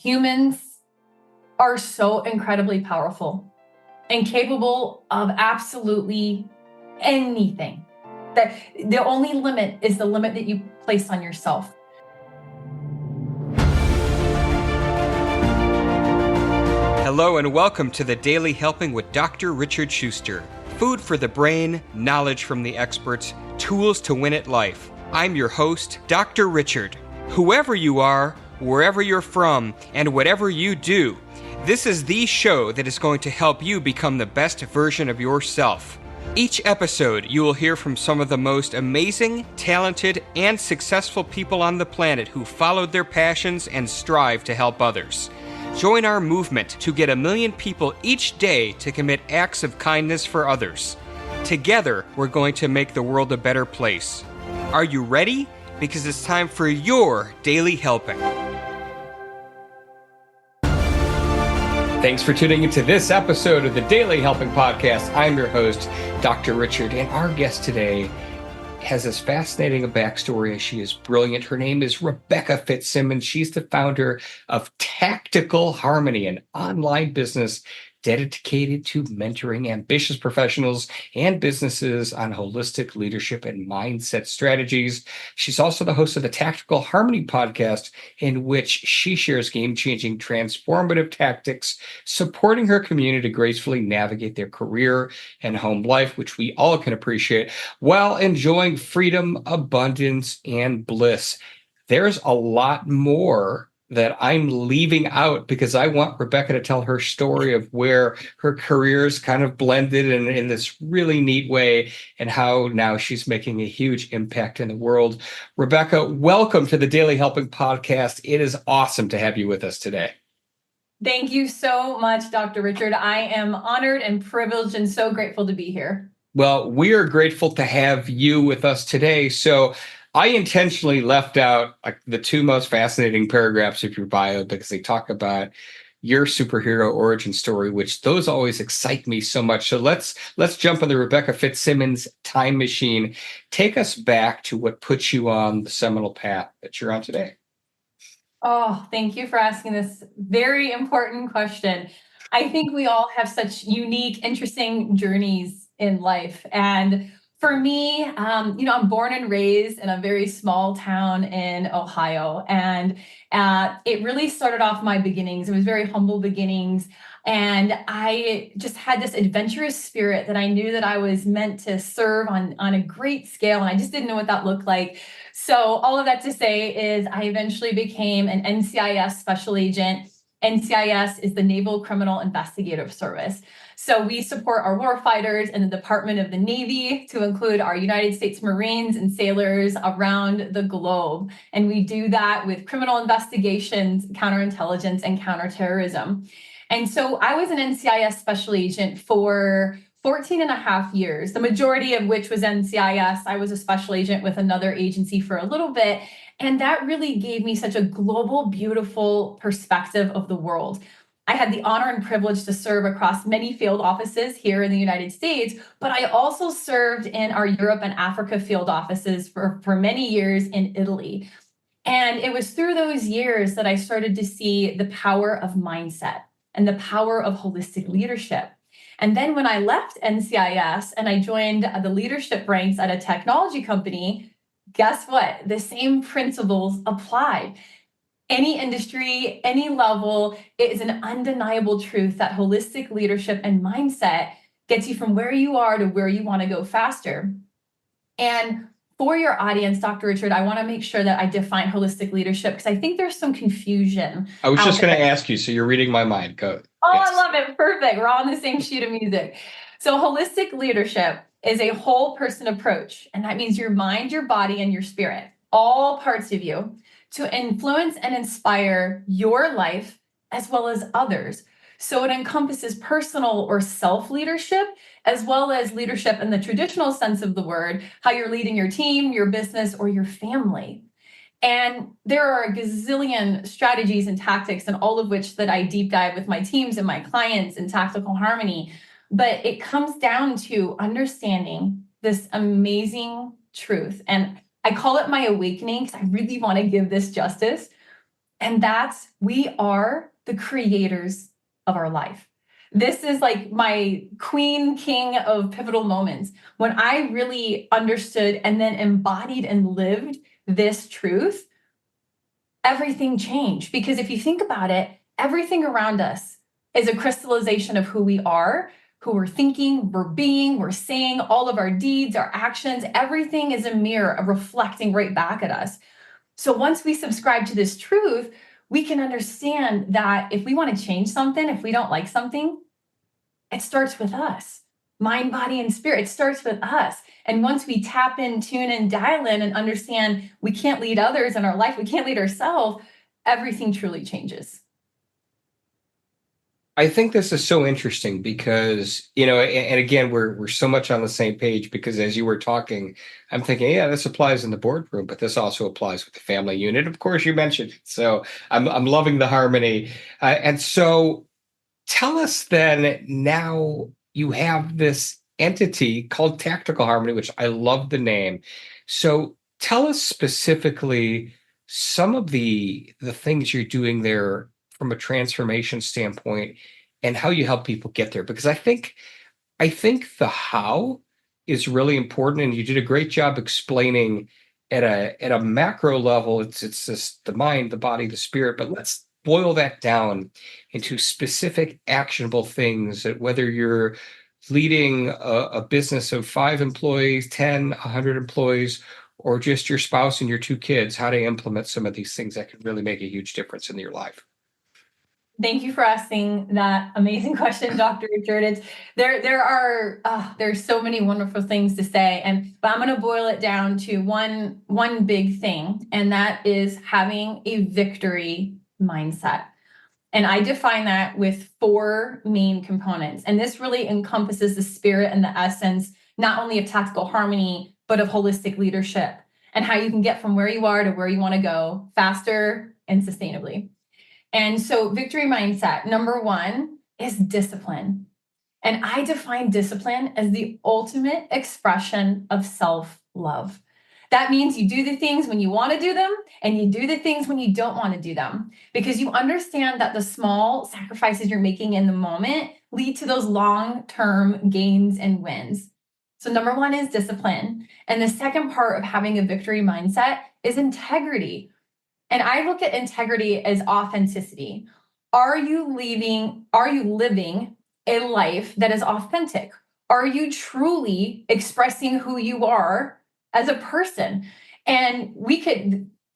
Humans are so incredibly powerful and capable of absolutely anything. That the only limit is the limit that you place on yourself. Hello and welcome to the Daily Helping with Dr. Richard Schuster. Food for the brain, knowledge from the experts, tools to win at life. I'm your host, Dr. Richard. Whoever you are, wherever you're from, and whatever you do, this is the show that is going to help you become the best version of yourself. Each episode, you will hear from some of the most amazing, talented, and successful people on the planet who followed their passions and strive to help others. Join our movement to get 1 million people each day to commit acts of kindness for others. Together, we're going to make the world a better place. Are you ready? Because it's time for your Daily Helping. Thanks for tuning into this episode of the Daily Helping Podcast. I'm your host, Dr. Richard, and our guest today has as fascinating a backstory as she is brilliant. Her name is Rebecca Fitzsimmons. She's the founder of Tactical Harmony, an online business dedicated to mentoring ambitious professionals and businesses on holistic leadership and mindset strategies. She's also the host of the Tactical Harmony podcast, in which she shares game-changing, transformative tactics, supporting her community to gracefully navigate their career and home life, which we all can appreciate, while enjoying freedom, abundance, and bliss. There's a lot more that I'm leaving out because I want Rebecca to tell her story of where her career's kind of blended in this really neat way and how now she's making a huge impact in the world. Rebecca, welcome to the Daily Helping Podcast. It is awesome to have you with us today. Thank you so much, Dr. Richard. I am honored and privileged and so grateful to be here. Well, we are grateful to have you with us today. So I intentionally left out the two most fascinating paragraphs of your bio because they talk about your superhero origin story, which those always excite me so much. So let's jump on the Rebecca Fitzsimmons time machine. Take us back to what put you on the seminal path that you're on today. Oh, thank you for asking this very important question. I think we all have such unique, interesting journeys in life. And for me, I'm born and raised in a very small town in Ohio. And it really started off my beginnings. It was very humble beginnings. And I just had this adventurous spirit that I knew that I was meant to serve on a great scale. And I just didn't know what that looked like. So all of that to say is I eventually became an NCIS special agent. NCIS is the Naval Criminal Investigative Service. So we support our warfighters in the Department of the Navy, to include our United States Marines and sailors around the globe. And we do that with criminal investigations, counterintelligence, and counterterrorism. And so I was an NCIS special agent for 14 and a half years, the majority of which was NCIS. I was a special agent with another agency for a little bit. And that really gave me such a global, beautiful perspective of the world. I had the honor and privilege to serve across many field offices here in the United States, but I also served in our Europe and Africa field offices for many years in Italy. And it was through those years that I started to see the power of mindset and the power of holistic leadership. And then when I left NCIS and I joined the leadership ranks at a technology company, guess what? The same principles applied. Any industry, any level, it is an undeniable truth that holistic leadership and mindset gets you from where you are to where you want to go faster. And for your audience, Dr. Richard, I want to make sure that I define holistic leadership because I think there's some confusion. I was just going to ask you, so you're reading my mind. Go. Oh, Yes. I love it. Perfect. We're all on the same sheet of music. So holistic leadership is a whole person approach. And that means your mind, your body, and your spirit, all parts of you, to influence and inspire your life as well as others. So it encompasses personal or self-leadership, as well as leadership in the traditional sense of the word, how you're leading your team, your business, or your family. And there are a gazillion strategies and tactics, and all of which that I deep dive with my teams and my clients in Tactical Harmony. But it comes down to understanding this amazing truth. And I call it my awakening because I really want to give this justice. And we are the creators of our life. This is like my queen king of pivotal moments when I really understood and then embodied and lived this truth. Everything changed, because if you think about it, everything around us is a crystallization of who we are, who we're thinking, we're being, we're saying, all of our deeds, our actions, everything is a mirror reflecting right back at us. So once we subscribe to this truth, we can understand that if we want to change something, if we don't like something, it starts with us. Mind, body, and spirit. It starts with us. And once we tap in, tune in, dial in, and understand we can't lead others in our life, we can't lead ourselves, everything truly changes. I think this is so interesting because, and again, we're so much on the same page, because as you were talking, I'm thinking, yeah, this applies in the boardroom, but this also applies with the family unit. Of course, you mentioned it. So I'm loving the harmony. And so tell us then, now you have this entity called Tactical Harmony, which I love the name. So tell us specifically some of the things you're doing there from a transformation standpoint, and how you help people get there. Because I think the how is really important, and you did a great job explaining at a macro level. It's just the mind, the body, the spirit. But let's boil that down into specific actionable things, that whether you're leading a business of 5 employees, 10, 100 employees, or just your spouse and your 2 kids, how to implement some of these things that can really make a huge difference in your life. Thank you for asking that amazing question, Dr. Richard. There's so many wonderful things to say, but I'm going to boil it down to one big thing, and that is having a victory mindset. And I define that with 4 main components. And this really encompasses the spirit and the essence, not only of tactical harmony, but of holistic leadership, and how you can get from where you are to where you want to go faster and sustainably. And so victory mindset, number 1 is discipline. And I define discipline as the ultimate expression of self-love. That means you do the things when you want to do them, and you do the things when you don't want to do them, because you understand that the small sacrifices you're making in the moment lead to those long-term gains and wins. So number 1 is discipline. And the second part of having a victory mindset is integrity. And I look at integrity as authenticity. Are you living a life that is authentic? Are you truly expressing who you are as a person? And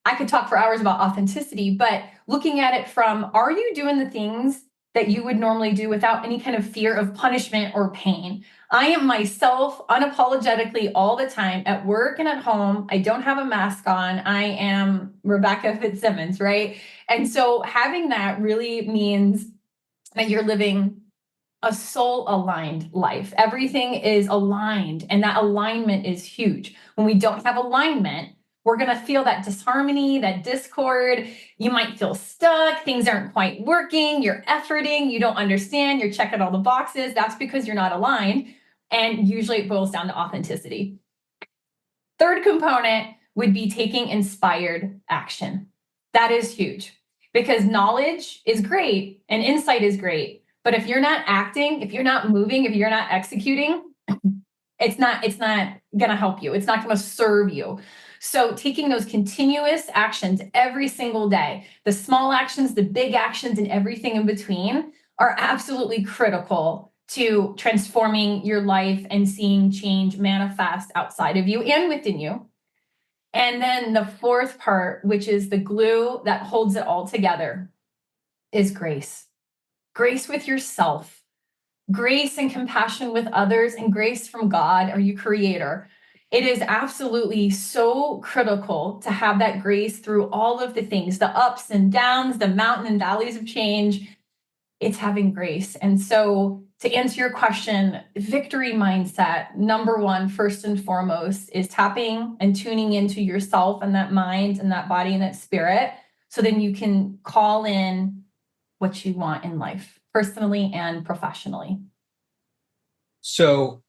I could talk for hours about authenticity, but looking at it from, are you doing the things that you would normally do without any kind of fear of punishment or pain? I am myself unapologetically all the time, at work and at home. I don't have a mask on. I am Rebecca Fitzsimmons, right? And so having that really means that you're living a soul aligned life. Everything is aligned, and that alignment is huge. When we don't have alignment, we're going to feel that disharmony, that discord. You might feel stuck. Things aren't quite working. You're efforting. You don't understand. You're checking all the boxes. That's because you're not aligned. And usually it boils down to authenticity. Third component would be taking inspired action. That is huge, because knowledge is great and insight is great. But if you're not acting, if you're not moving, if you're not executing, it's not going to help you. It's not going to serve you. So taking those continuous actions every single day, the small actions, the big actions, and everything in between, are absolutely critical to transforming your life and seeing change manifest outside of you and within you. And then the fourth part, which is the glue that holds it all together, is grace. Grace with yourself, grace and compassion with others, and grace from God, or your creator. It is absolutely so critical to have that grace through all of the things, the ups and downs, the mountain and valleys of change. It's having grace. And so to answer your question, victory mindset, number 1, first and foremost, is tapping and tuning into yourself and that mind and that body and that spirit. So then you can call in what you want in life, personally and professionally. So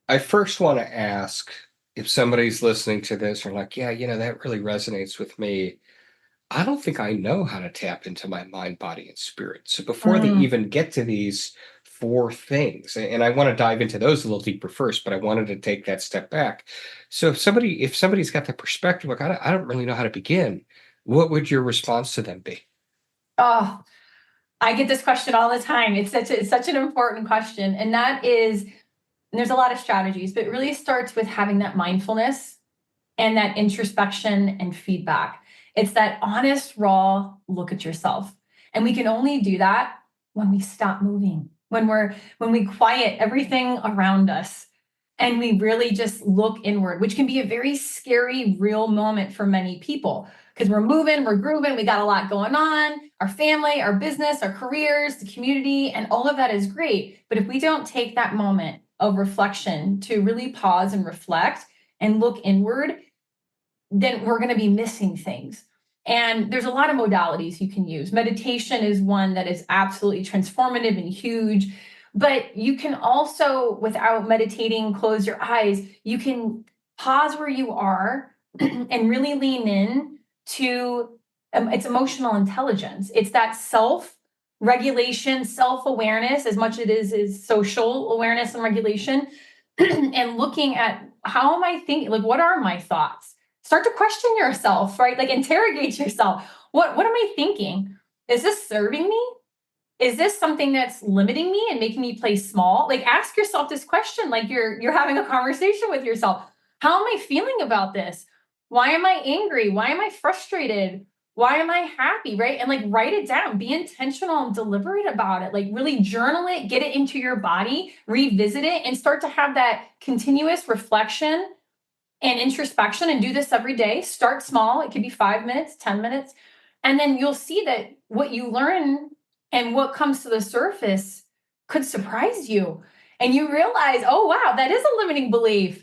I first want to ask, if somebody's listening to this or like, yeah, that really resonates with me. I don't think I know how to tap into my mind, body, and spirit. So before they Mm. even get to these four things, and I want to dive into those a little deeper first, but I wanted to take that step back. So if somebody's got that perspective, like I don't really know how to begin, what would your response to them be? Oh, I get this question all the time. It's such an important question. And that is, and there's a lot of strategies, but it really starts with having that mindfulness and that introspection and feedback. It's that honest, raw look at yourself. And we can only do that when we stop moving, when we quiet everything around us and we really just look inward, which can be a very scary, real moment for many people because we're moving, we're grooving, we got a lot going on, our family, our business, our careers, the community, and all of that is great. But if we don't take that moment of reflection to really pause and reflect and look inward, then we're going to be missing things. And there's a lot of modalities you can use. Meditation is one that is absolutely transformative and huge. But you can also, without meditating, close your eyes. You can pause where you are and really lean in to it's emotional intelligence. It's that self regulation, self awareness, as much as it is social awareness and regulation, and looking at how am I thinking? Like, what are my thoughts? Start to question yourself, right? Like interrogate yourself. What am I thinking? Is this serving me? Is this something that's limiting me and making me play small? Like ask yourself this question like you're having a conversation with yourself. How am I feeling about this? Why am I angry? Why am I frustrated? Why am I happy? Right? And like write it down. Be intentional and deliberate about it. Like really journal it, get it into your body, revisit it, and start to have that continuous reflection and introspection and do this every day. Start small. It could be 5 minutes, 10 minutes. And then you'll see that what you learn and what comes to the surface could surprise you. And you realize, oh, wow, that is a limiting belief,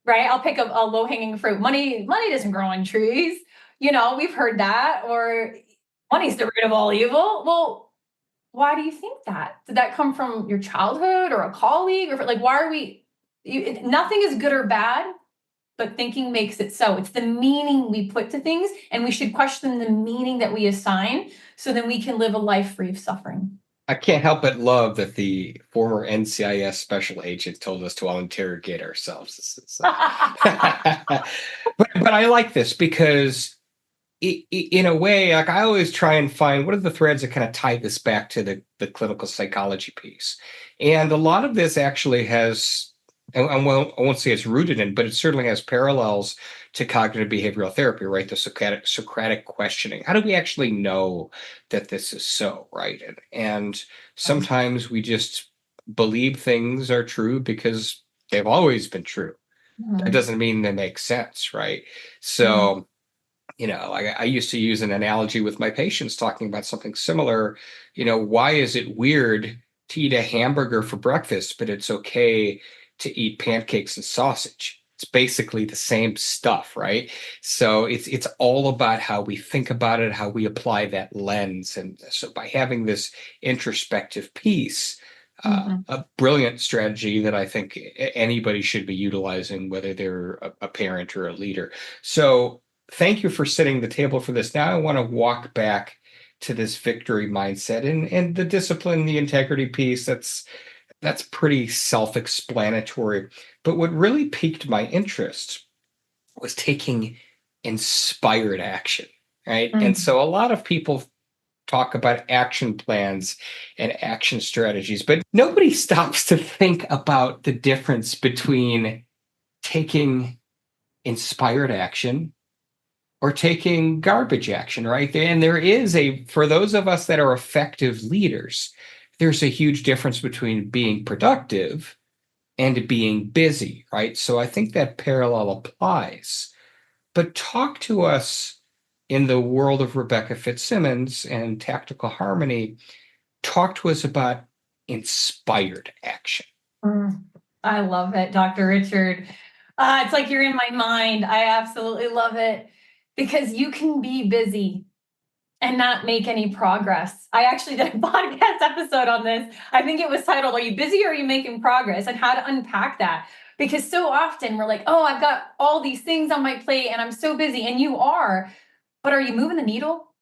right? I'll pick up a low hanging fruit. Money doesn't grow on trees. We've heard that, or money's the root of all evil. Well, why do you think that? Did that come from your childhood or a colleague? Or like, why are nothing is good or bad, but thinking makes it so. It's the meaning we put to things, and we should question the meaning that we assign so then we can live a life free of suffering. I can't help but love that the former NCIS special agent told us to all interrogate ourselves. But I like this because in a way, like I always try and find what are the threads that kind of tie this back to the clinical psychology piece. And a lot of this actually has, and I won't say it's rooted in, but it certainly has parallels to cognitive behavioral therapy, right? The Socratic questioning. How do we actually know that this is so, right? And sometimes we just believe things are true because they've always been true. That Mhm. doesn't mean they make sense, right? Mhm. So I used to use an analogy with my patients talking about something similar. Why is it weird to eat a hamburger for breakfast, but it's okay to eat pancakes and sausage? It's basically the same stuff, right? So it's all about how we think about it, how we apply that lens. And so by having this introspective piece, Mhm. a brilliant strategy that I think anybody should be utilizing, whether they're a parent or a leader. So thank you for setting the table for this. Now I want to walk back to this victory mindset and the discipline, the integrity piece. That's pretty self-explanatory. But what really piqued my interest was taking inspired action, right? And Mhm. so a lot of people talk about action plans and action strategies, but nobody stops to think about the difference between taking inspired action or taking garbage action, right? And for those of us that are effective leaders, there's a huge difference between being productive and being busy, right? So I think that parallel applies. But talk to us in the world of Rebecca Fitzsimmons and tactical harmony. Talk to us about inspired action. Mm. I love it, Dr. Richard. It's like you're in my mind. I absolutely love it because you can be busy and not make any progress. I actually did a podcast episode on this. I think it was titled, Are You Busy or Are You Making Progress? And how to unpack that. Because so often we're like, oh, I've got all these things on my plate and I'm so busy. And you are. but are you moving the needle?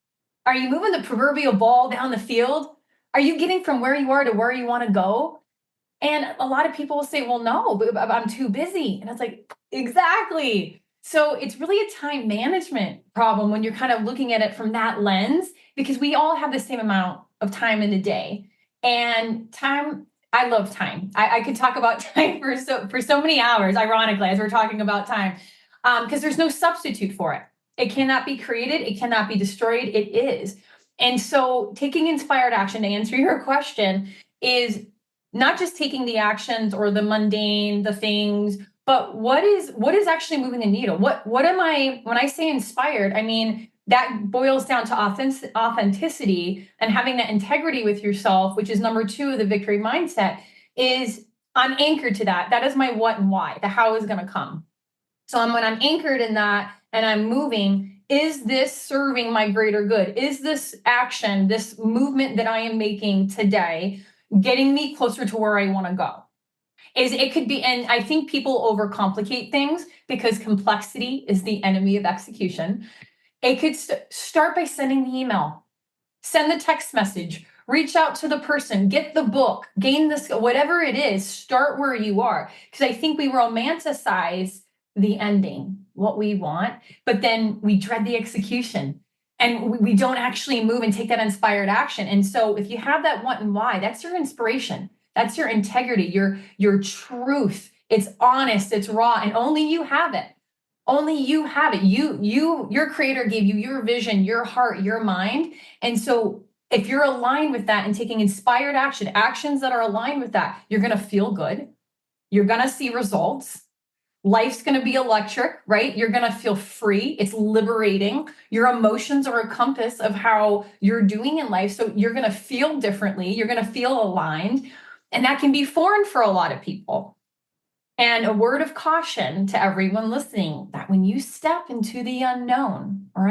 Are you moving the proverbial ball down the field? Are you getting from where you are to where you want to go? And a lot of people will say, well, no, but I'm too busy. And it's like, exactly. So it's really a time management problem when you're kind of looking at it from that lens, because we all have the same amount of time in a day. And time, I love time. I could talk about time for so many hours, ironically, as we're talking about time, because there's no substitute for it. It cannot be created. It cannot be destroyed. It is. And so taking inspired action, to answer your question, is not just taking the actions or the mundane, the things, but what is actually moving the needle? What am I, when I say inspired, I mean, that boils down to authenticity and having that integrity with yourself, which is number 2 of the victory mindset. Is I'm anchored to that. That is my what and why. The how is going to come. So when I'm anchored in that and I'm moving, is this serving my greater good? Is this action, this movement that I am making today, getting me closer to where I want to go? It could be, and I think people overcomplicate things because complexity is the enemy of execution. It could start by sending the email, send the text message, reach out to the person, get the book, gain this, whatever it is, start where you are. Because I think we romanticize the ending, what we want, but then we dread the execution and we don't actually move and take that inspired action. And so if you have that what and why, that's your inspiration. That's your integrity, your truth. It's honest, it's raw, and only you have it. Only you have it. Your creator gave you your vision, your heart, your mind. And so if you're aligned with that and taking inspired action, actions that are aligned with that, you're going to feel good. You're going to see results. Life's going to be electric, right? You're going to feel free. It's liberating. Your emotions are a compass of how you're doing in life. So you're going to feel differently. You're going to feel aligned. And that can be foreign for a lot of people. And a word of caution to everyone listening, that when you step into the unknown or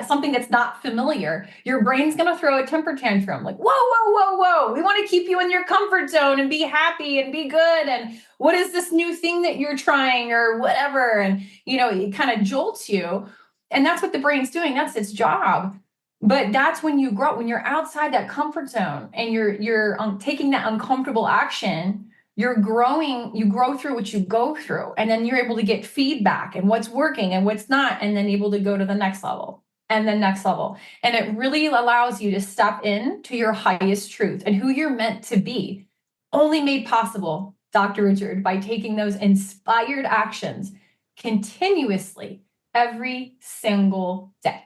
something that's not familiar, your brain's going to throw a temper tantrum like, whoa, whoa, whoa, whoa. We want to keep you in your comfort zone and be happy and be good. And what is this new thing that you're trying or whatever? And, it kind of jolts you. And that's what the brain's doing. That's its job. But that's when you grow, when you're outside that comfort zone and you're taking that uncomfortable action. You're growing, you grow through what you go through, and then you're able to get feedback and what's working and what's not, and then able to go to the next level and the next level. And it really allows you to step in to your highest truth and who you're meant to be, only made possible, Dr. Richard, by taking those inspired actions continuously every single day.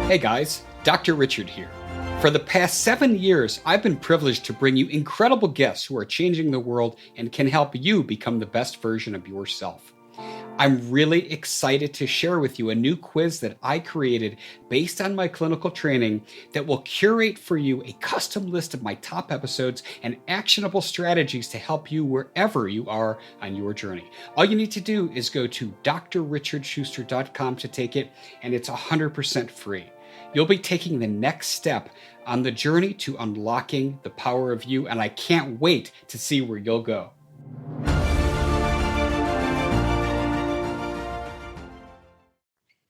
Hey guys, Dr. Richard here. For the past 7 years, I've been privileged to bring you incredible guests who are changing the world and can help you become the best version of yourself. I'm really excited to share with you a new quiz that I created based on my clinical training that will curate for you a custom list of my top episodes and actionable strategies to help you wherever you are on your journey. All you need to do is go to drrichardschuster.com to take it, and it's 100% free. You'll be taking the next step on the journey to unlocking the power of you, and I can't wait to see where you'll go.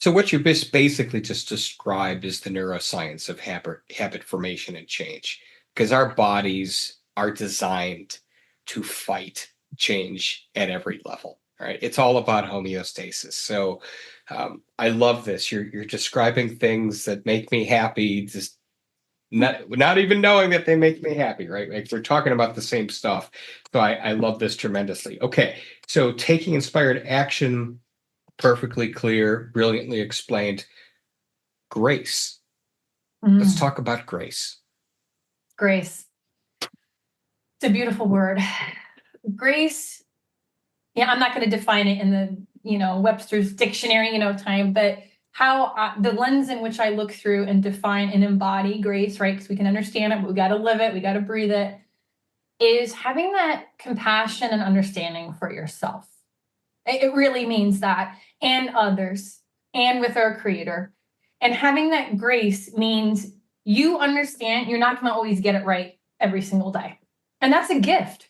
So what you basically just described is the neuroscience of habit formation and change, because our bodies are designed to fight change at every level. Right? It's all about homeostasis. So I love this. You're describing things that make me happy, just not even knowing that they make me happy, right? Like they're talking about the same stuff. So I love this tremendously. Okay, so taking inspired action, perfectly clear, brilliantly explained. Grace. Let's talk about grace. Grace. It's a beautiful word. Grace. Yeah, I'm not going to define it in the, Webster's dictionary, time, but how the lens in which I look through and define and embody grace, right? Because we can understand it, but we got to live it, we got to breathe it, is having that compassion and understanding for yourself. It really means that, and others, and with our creator. And having that grace means you understand you're not going to always get it right every single day. And that's a gift.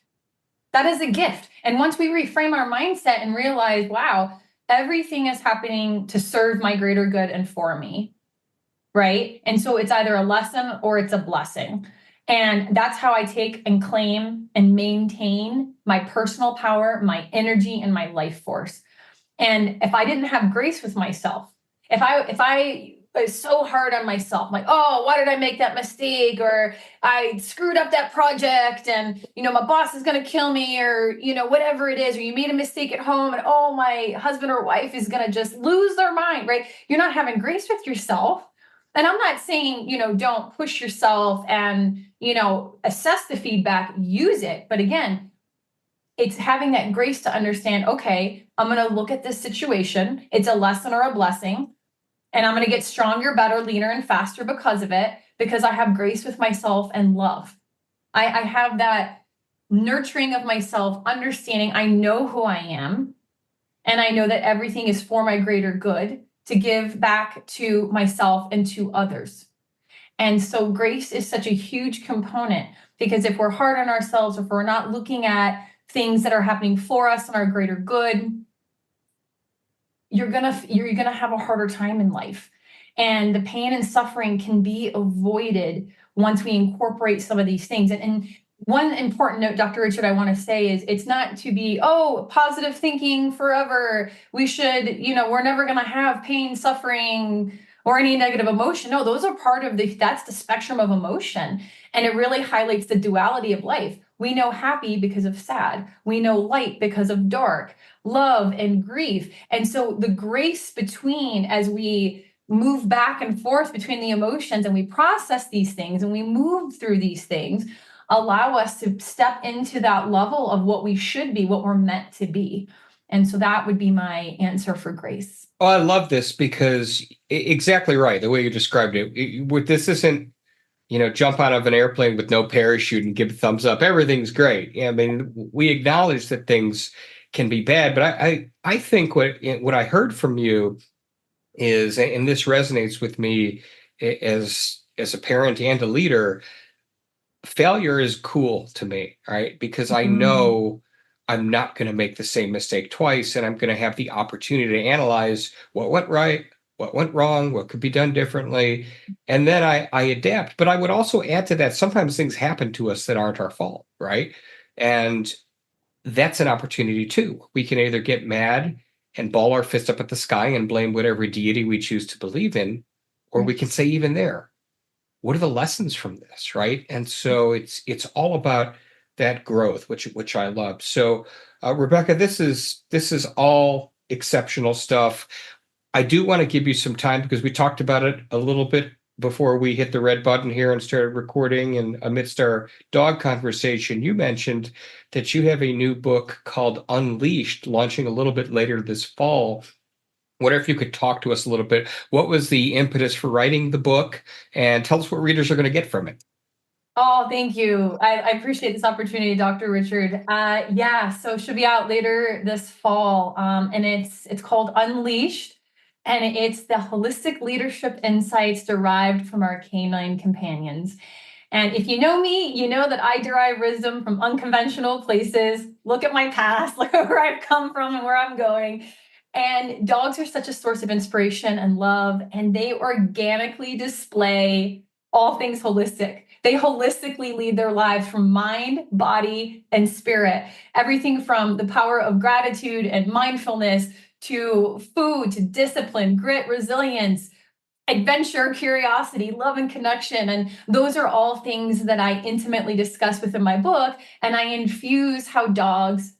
That is a gift. And once we reframe our mindset and realize, wow, everything is happening to serve my greater good and for me, right? And so it's either a lesson or it's a blessing. And that's how I take and claim and maintain my personal power, my energy, and my life force. And if I didn't have grace with myself, if I was so hard on myself, like, oh, why did I make that mistake? Or I screwed up that project and, my boss is going to kill me, or, whatever it is, or you made a mistake at home and, oh, my husband or wife is going to just lose their mind, right? You're not having grace with yourself. And I'm not saying, don't push yourself and, assess the feedback, use it. But again, it's having that grace to understand, okay, I'm going to look at this situation. It's a lesson or a blessing. And I'm going to get stronger, better, leaner, and faster because of it, because I have grace with myself and love. I have that nurturing of myself, understanding I know who I am. And I know that everything is for my greater good to give back to myself and to others. And so grace is such a huge component, because if we're hard on ourselves, if we're not looking at things that are happening for us and our greater good, you're gonna have a harder time in life. And the pain and suffering can be avoided once we incorporate some of these things. And one important note, Dr. Richard, I want to say is it's not to be, positive thinking forever. We should, we're never going to have pain, suffering, or any negative emotion. No, those are part of that's the spectrum of emotion. And it really highlights the duality of life. We know happy because of sad. We know light because of dark, love and grief. And so the grace between, as we move back and forth between the emotions and we process these things and we move through these things, allow us to step into that level of what we should be, what we're meant to be. And so that would be my answer for grace. Oh, I love this because exactly right. The way you described it, this isn't, jump out of an airplane with no parachute and give a thumbs up. Everything's great. I mean, we acknowledge that things can be bad, but I think what I heard from you is, and this resonates with me as a parent and a leader, failure is cool to me, right? Because I know I'm not going to make the same mistake twice, and I'm going to have the opportunity to analyze what went right, what went wrong, what could be done differently, and then I adapt. But I would also add to that, sometimes things happen to us that aren't our fault, right? And that's an opportunity too. We can either get mad and ball our fist up at the sky and blame whatever deity we choose to believe in, or we can say, even there, what are the lessons from this, right? And so it's all about that growth, which I love. So, Rebecca, this is all exceptional stuff. I do want to give you some time because we talked about it a little bit before we hit the red button here and started recording. And amidst our dog conversation, you mentioned that you have a new book called Unleashed, launching a little bit later this fall. Wonder if you could talk to us a little bit. What was the impetus for writing the book, and tell us what readers are going to get from it? Oh, thank you. I appreciate this opportunity, Dr. Richard. So it should be out later this fall. And it's called Unleashed. And it's the holistic leadership insights derived from our canine companions. And if you know me, you know that I derive wisdom from unconventional places. Look at my past, look at where I've come from and where I'm going. And dogs are such a source of inspiration and love, and they organically display all things holistic. They holistically lead their lives from mind, body, and spirit. Everything from the power of gratitude and mindfulness to food, to discipline, grit, resilience, adventure, curiosity, love, and connection. And those are all things that I intimately discuss within my book. And I infuse how dogs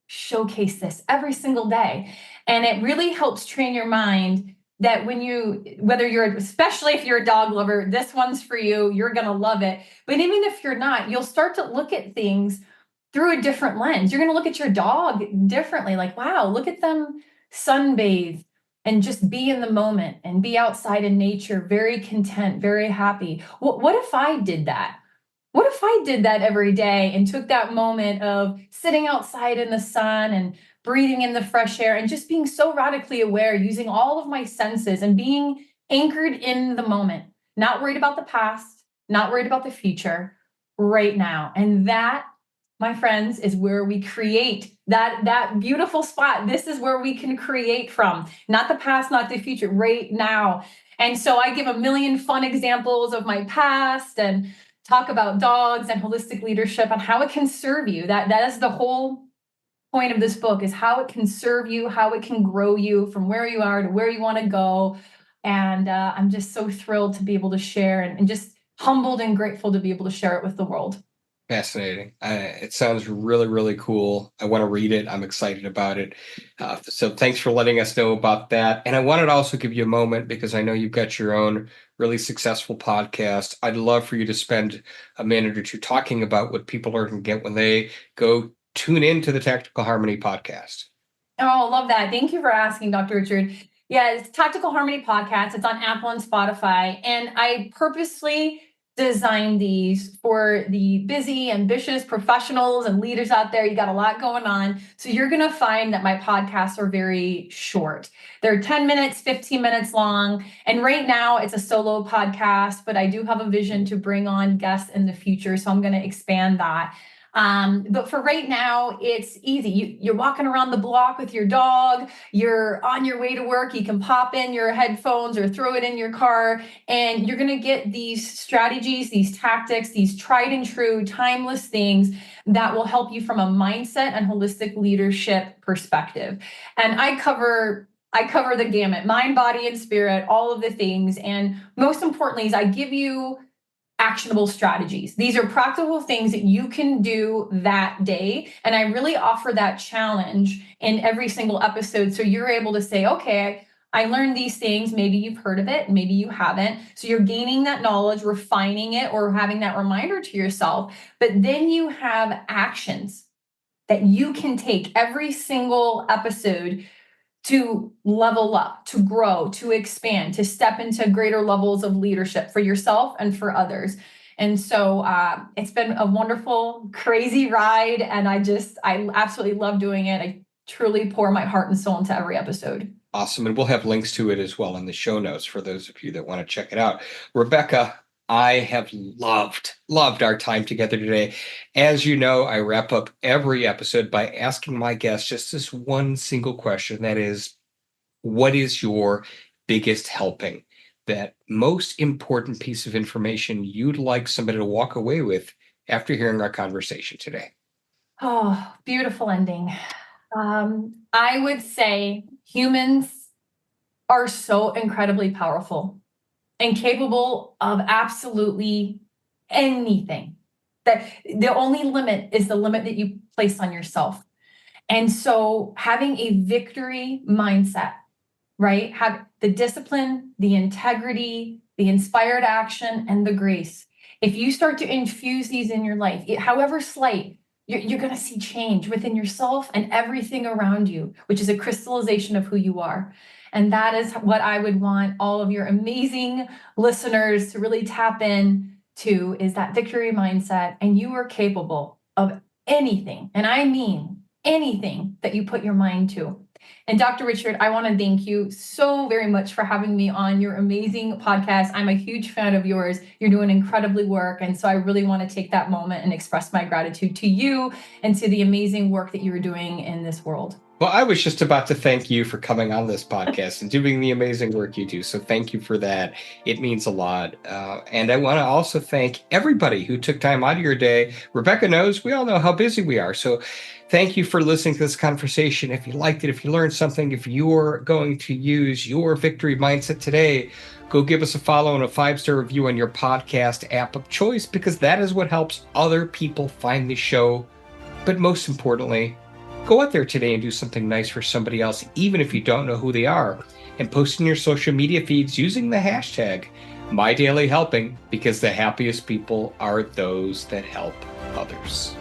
showcase this every single day. And it really helps train your mind that especially if you're a dog lover, this one's for you, you're going to love it. But even if you're not, you'll start to look at things through a different lens. You're going to look at your dog differently. Like, wow, look at them sunbathe and just be in the moment and be outside in nature, very content, very happy. What if I did that? What if I did that every day and took that moment of sitting outside in the sun and breathing in the fresh air and just being so radically aware, using all of my senses and being anchored in the moment, not worried about the past, not worried about the future, right now. And that my friends, is where we create that beautiful spot. This is where we can create from, not the past, not the future, right now. And so I give a million fun examples of my past and talk about dogs and holistic leadership and how it can serve you. That is the whole point of this book, is how it can serve you, how it can grow you from where you are to where you want to go. And I'm just so thrilled to be able to share, and just humbled and grateful to be able to share it with the world. Fascinating. It sounds really, really cool. I want to read it. I'm excited about it. So thanks for letting us know about that. And I wanted to also give you a moment, because I know you've got your own really successful podcast. I'd love for you to spend a minute or two talking about what people are going to get when they go tune into the Tactical Harmony podcast. Oh, love that. Thank you for asking, Dr. Richard. Yeah, it's Tactical Harmony podcast. It's on Apple and Spotify. And I purposely designed these for the busy, ambitious professionals and leaders out there. You got a lot going on. So you're going to find that my podcasts are very short. They're 10 minutes, 15 minutes long. And right now it's a solo podcast, but I do have a vision to bring on guests in the future. So I'm going to expand that. But for right now, it's easy. You're walking around the block with your dog, you're on your way to work, you can pop in your headphones or throw it in your car, and you're going to get these strategies, these tactics, these tried and true, timeless things that will help you from a mindset and holistic leadership perspective. And I cover the gamut, mind, body, and spirit, all of the things. And most importantly is I give you actionable strategies. These are practical things that you can do that day. And I really offer that challenge in every single episode. So you're able to say, okay, I learned these things. Maybe you've heard of it, maybe you haven't. So you're gaining that knowledge, refining it, or having that reminder to yourself. But then you have actions that you can take every single episode to level up, to grow, to expand, to step into greater levels of leadership for yourself and for others. And so it's been a wonderful, crazy ride. And I absolutely love doing it. I truly pour my heart and soul into every episode. Awesome. And we'll have links to it as well in the show notes for those of you that want to check it out. Rebecca, I have loved our time together today. As you know, I wrap up every episode by asking my guests just this one single question. That is, what is your biggest helping, that most important piece of information you'd like somebody to walk away with after hearing our conversation today? Oh, beautiful ending. I would say humans are so incredibly powerful and capable of absolutely anything. That the only limit is the limit that you place on yourself. And so having a victory mindset, right? Have the discipline, the integrity, the inspired action, and the grace. If you start to infuse these in your life, however slight, you're going to see change within yourself and everything around you, which is a crystallization of who you are. And that is what I would want all of your amazing listeners to really tap in to, is that victory mindset. And you are capable of anything. And I mean anything that you put your mind to. And Dr. Richard, I want to thank you so very much for having me on your amazing podcast. I'm a huge fan of yours. You're doing incredibly work. And so I really want to take that moment and express my gratitude to you and to the amazing work that you are doing in this world. Well, I was just about to thank you for coming on this podcast and doing the amazing work you do. So thank you for that. It means a lot. And I want to also thank everybody who took time out of your day. Rebecca knows, we all know how busy we are. So thank you for listening to this conversation. If you liked it, if you learned something, if you're going to use your victory mindset today, go give us a follow and a 5-star review on your podcast app of choice, because that is what helps other people find the show. But most importantly, go out there today and do something nice for somebody else, even if you don't know who they are, and post in your social media feeds using the hashtag #MyDailyHelping, because the happiest people are those that help others.